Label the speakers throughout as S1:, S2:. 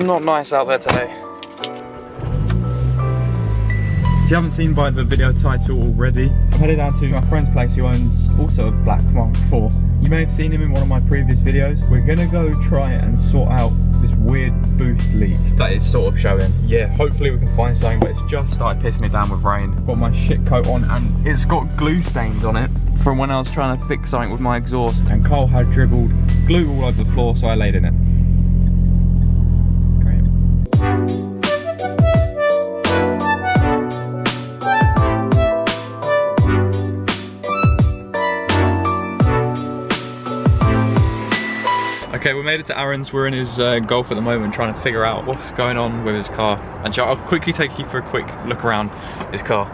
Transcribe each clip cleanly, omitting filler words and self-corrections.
S1: not nice out there today.
S2: If you haven't seen by the video title already, I'm headed down to my friend's place who owns also a Bagged Mk4. You may have seen him in one of my previous videos. We're gonna go try and sort out this weird boost leak that is sort of showing. Yeah, hopefully we can find something, but it's just started pissing it down with rain. Got my shit coat on and it's got glue stains on it from when I was trying to fix something with my exhaust, and Cole had dribbled glue all over the floor, so I laid in it. Okay, we made it to Aaron's. We're in his Golf at the moment trying to figure out what's going on with his car. And I'll quickly take you for a quick look around his car.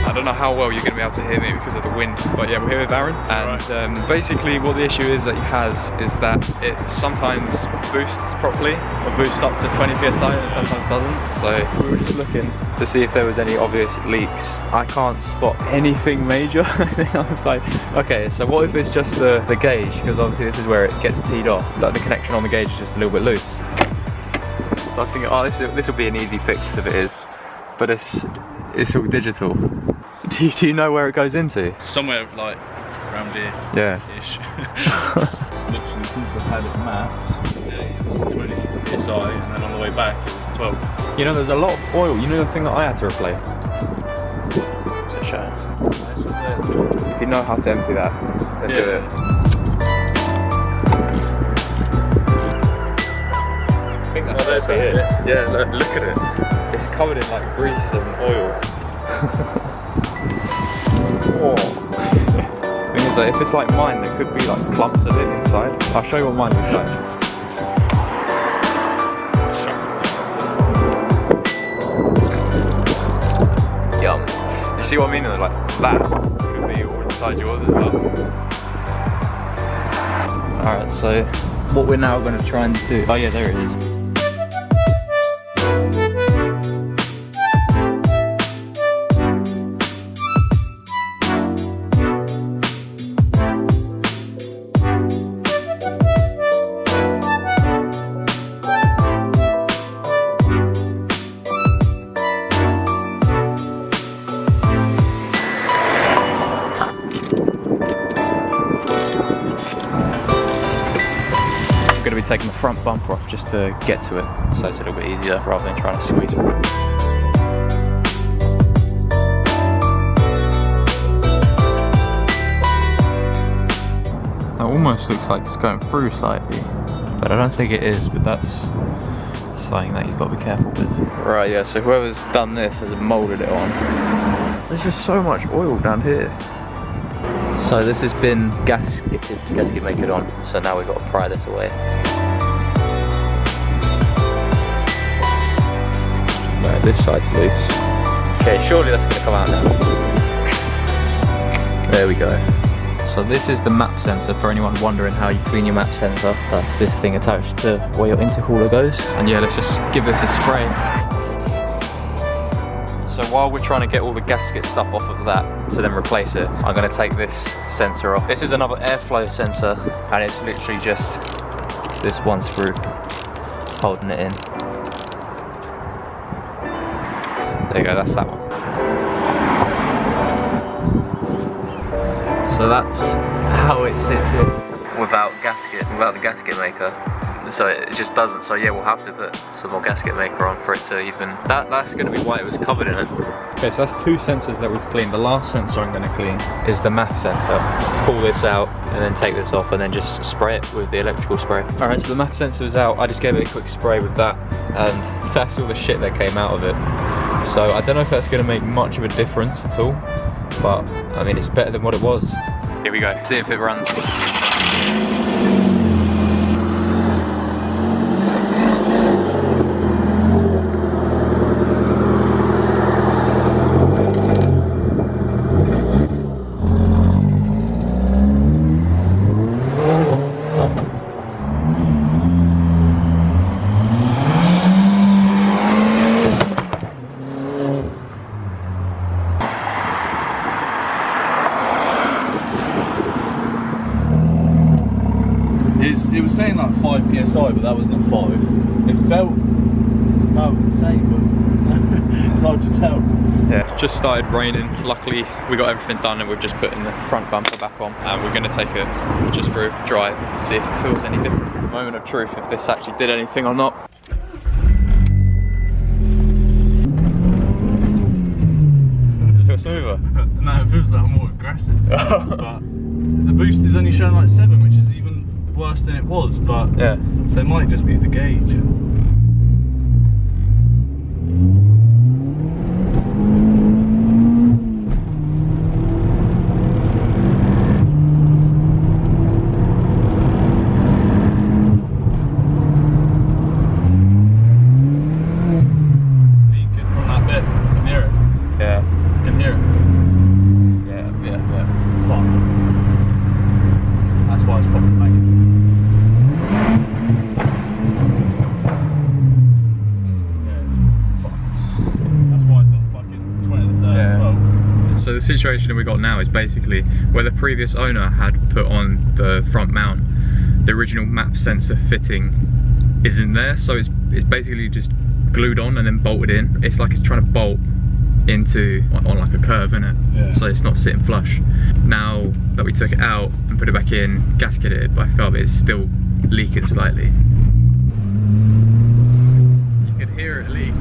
S2: I don't know how well you're going to be able to hear me because of the wind, but yeah, we're here with Aaron, and basically what the issue is that he has is that it sometimes boosts properly, or boosts up to 20 psi and sometimes doesn't. So we were just looking to see if there was any obvious leaks. I can't spot anything major. And I was like, okay, so what if it's just the gauge, because obviously this is where it gets teed off, like the connection on the gauge is just a little bit loose. So I was thinking, oh, this will be an easy fix if it is, but it's all digital. Do you know where it goes into?
S3: Somewhere like around here.
S2: Yeah.
S3: Ish. Literally since I've had it mapped, it was 20 psi, and then on the way back it was 12.
S2: You know, there's a lot of oil. You know the thing that I had to replace?
S1: What's it showing?
S2: If you know how to empty that, then do it. I think that's
S3: there's it.
S2: Yeah, look at it. It's covered in like grease and oil. Oh. The thing is that if it's like mine, there could be like clumps of it inside. I'll show you what mine looks like. Yum. You see what I mean? Like that could be all inside yours as well.
S1: Alright, so what we're now going to try and do... Oh yeah, there it is. Going to be taking the front bumper off just to get to it, so it's a little bit easier rather than trying to squeeze it.
S2: That almost looks like it's going through slightly, but I don't think it is, but that's something that he's got to be careful with. Right, yeah, so whoever's done this has moulded it on. There's just so much oil down here.
S1: So this has been gasket makered on, so now we've got to pry this away.
S2: No, this side's loose.
S1: Okay, surely that's going to come out now. There we go.
S2: So this is the map sensor, for anyone wondering how you clean your map sensor.
S1: That's this thing attached to where your intercooler goes.
S2: And yeah, let's just give this a spray. So while we're trying to get all the gasket stuff off of that to then replace it, I'm going to take this sensor off. This is another airflow sensor, and it's literally just this one screw holding it in. There you go, that's that one.
S1: So that's how it sits in without the gasket maker. So it just doesn't, so yeah, we'll have to put some more gasket maker on for it to even, that's going to be why it was covered in it.
S2: Okay, so that's two sensors that we've cleaned. The last sensor I'm going to clean is the MAF sensor. Pull this out and then take this off and then just spray it with the electrical spray. Alright, so the MAF sensor is out. I just gave it a quick spray with that, and that's all the shit that came out of it. So I don't know if that's going to make much of a difference at all, but I mean, it's better than what it was. Here we go, see if it runs.
S3: It was saying like 5 psi, but that was not 5. It felt about the same, but it's hard to tell.
S2: Yeah, it's just started raining. Luckily, we got everything done and we've just putting the front bumper back on. And we're going to take it just for a drive just to see if it feels any different. Moment of truth, if this actually did anything or not. Does it feel smoother?
S3: No, it feels like I'm more aggressive. But the boost is only showing like 7, which is even worse than it was. But
S2: yeah,
S3: so it might just be the gauge.
S2: So the situation that we got now is basically where the previous owner had put on the front mount, the original map sensor fitting isn't there, so it's basically just glued on and then bolted in. It's like it's trying to bolt into on like a curve, innit? Yeah. So it's not sitting flush. Now that we took it out and put it back in, gasketed it back up, it's still leaking slightly. You can hear it leak.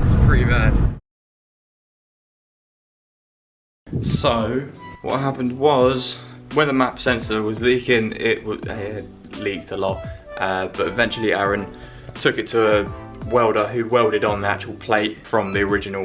S2: It's pretty bad. So what happened was, when the map sensor was leaking, it leaked a lot, but eventually Aaron took it to a welder who welded on the actual plate from the original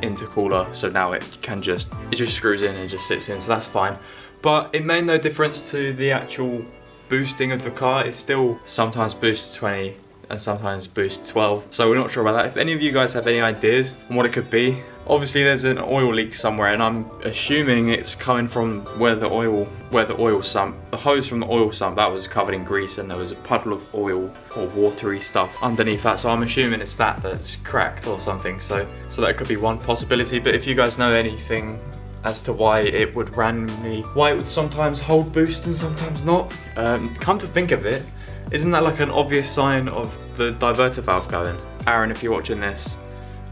S2: intercooler, so now it just screws in and just sits in, so that's fine. But it made no difference to the actual boosting of the car. It still sometimes boosts 20 and sometimes boosts 12, so we're not sure about that. If any of you guys have any ideas on what it could be, obviously there's an oil leak somewhere, and I'm assuming it's coming from where the oil sump, the hose from the oil sump, that was covered in grease and there was a puddle of oil or watery stuff underneath that, so I'm assuming it's that's cracked or something, so that could be one possibility. But if you guys know anything as to why it would sometimes hold boost and sometimes not, come to think of it, isn't that like an obvious sign of the diverter valve going? Aaron, if you're watching this,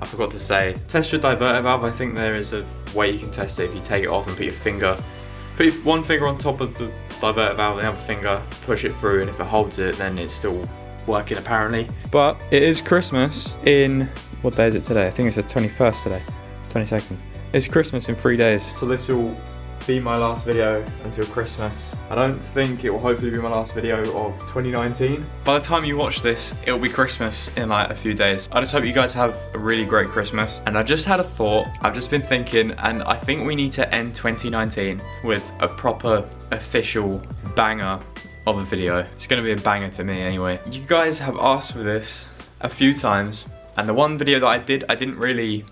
S2: I forgot to say, test your diverter valve. I think there is a way you can test it if you take it off and put one finger on top of the diverter valve and the other finger, push it through, and if it holds it, then it's still working apparently. But it is Christmas in, what day is it today? I think it's the 21st today, 22nd. It's Christmas in 3 days. So this will be my last video until Christmas. I don't think it will hopefully be my last video of 2019. By the time you watch this, it'll be Christmas in like a few days. I just hope you guys have a really great Christmas. And I just had a thought, I've just been thinking, and I think we need to end 2019 with a proper official banger of a video. It's gonna be a banger to me anyway. You guys have asked for this a few times, and the one video that I didn't really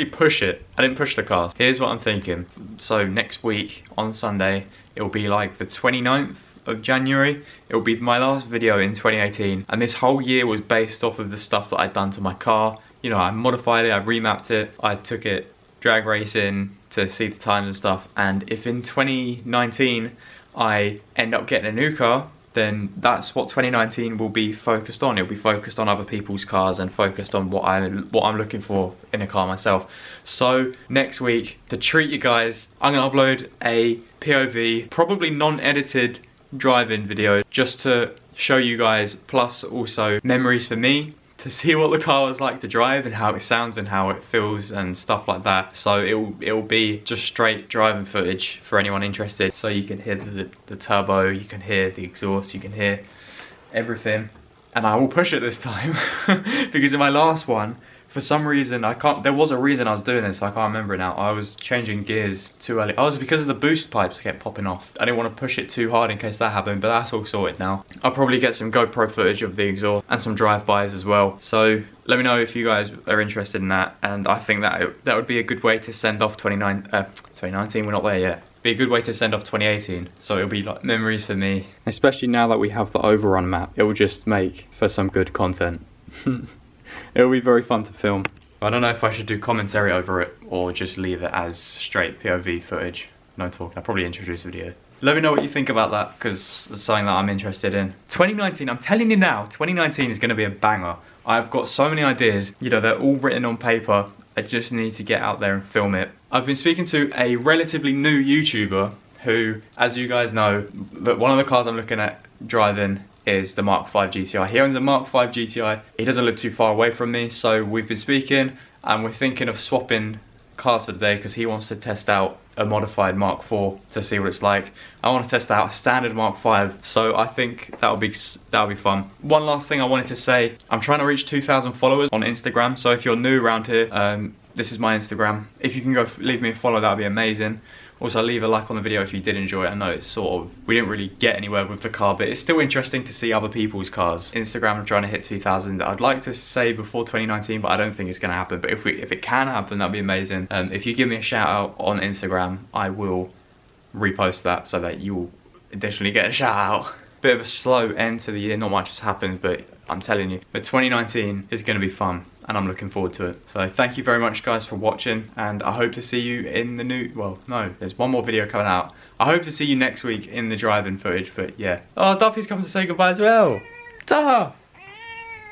S2: push it. I didn't push the cars. Here's what I'm thinking. So next week on Sunday, it'll be like the 29th of January. It'll be my last video in 2018. And this whole year was based off of the stuff that I'd done to my car. You know, I modified it, I remapped it, I took it drag racing to see the times and stuff. And if in 2019, I end up getting a new car, then that's what 2019 will be focused on. It'll be focused on other people's cars and focused on what I'm looking for in a car myself. So next week, to treat you guys, I'm gonna upload a POV, probably non-edited drive-in video, just to show you guys, plus also memories for me, to see what the car was like to drive and how it sounds and how it feels and stuff like that. So it'll be just straight driving footage for anyone interested. So you can hear the turbo, you can hear the exhaust, you can hear everything. And I will push it this time because in my last one, for some reason, there was a reason I was doing this, so I can't remember it now. I was changing gears too early. Oh, it was because of the boost pipes kept popping off. I didn't want to push it too hard in case that happened, but that's all sorted now. I'll probably get some GoPro footage of the exhaust and some drive-bys as well. So let me know if you guys are interested in that. And I think that would be a good way to send off 2019, we're not there yet. Be a good way to send off 2018. So it'll be like memories for me. Especially now that we have the overrun map, it will just make for some good content. It'll be very fun to film. I don't know if I should do commentary over it or just leave it as straight POV footage. No talking. I'll probably introduce a video. Let me know what you think about that, because it's something that I'm interested in. 2019, I'm telling you now, 2019 is going to be a banger. I've got so many ideas, you know, they're all written on paper. I just need to get out there and film it. I've been speaking to a relatively new YouTuber who, as you guys know, one of the cars I'm looking at driving is the Mk4 GTI. He owns a Mk4 GTI. He doesn't live too far away from me, so we've been speaking and we're thinking of swapping cars for today because he wants to test out a modified Mk4 to see what it's like. I want to test out a standard Mk5, so I think that'll be fun. One last thing I wanted to say, I'm trying to reach 2,000 followers on Instagram, so if you're new around here, this is my Instagram. If you can go leave me a follow, that would be amazing. Also, leave a like on the video if you did enjoy it. I know it's sort of, we didn't really get anywhere with the car, but it's still interesting to see other people's cars. Instagram, I'm trying to hit 2,000. I'd like to say before 2019, but I don't think it's going to happen. But if it can happen, that'd be amazing. If you give me a shout out on Instagram, I will repost that so that you will additionally get a shout out. Bit of a slow end to the year, not much has happened, but I'm telling you, but 2019 is going to be fun. And I'm looking forward to it. So thank you very much guys for watching, and I hope to see you in the new, well no, there's one more video coming out. I hope to see you next week in the driving footage, but yeah. Oh, Duffy's come to say goodbye as well. Duff!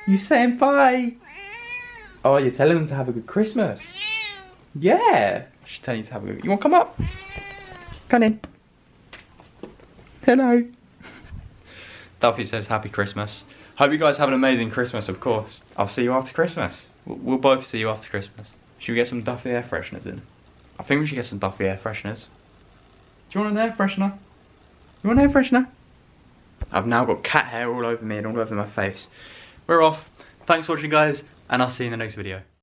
S2: You saying bye? Oh, you're telling them to have a good Christmas. Yeah! She's telling you to have a good, you want to come up? Come in. Hello. Duffy says happy Christmas. Hope you guys have an amazing Christmas, of course. I'll see you after Christmas. We'll both see you after Christmas. Should we get some Duffy air fresheners in? I think we should get some Duffy air fresheners. Do you want an air freshener? You want an air freshener? I've now got cat hair all over me and all over my face. We're off. Thanks for watching guys, and I'll see you in the next video.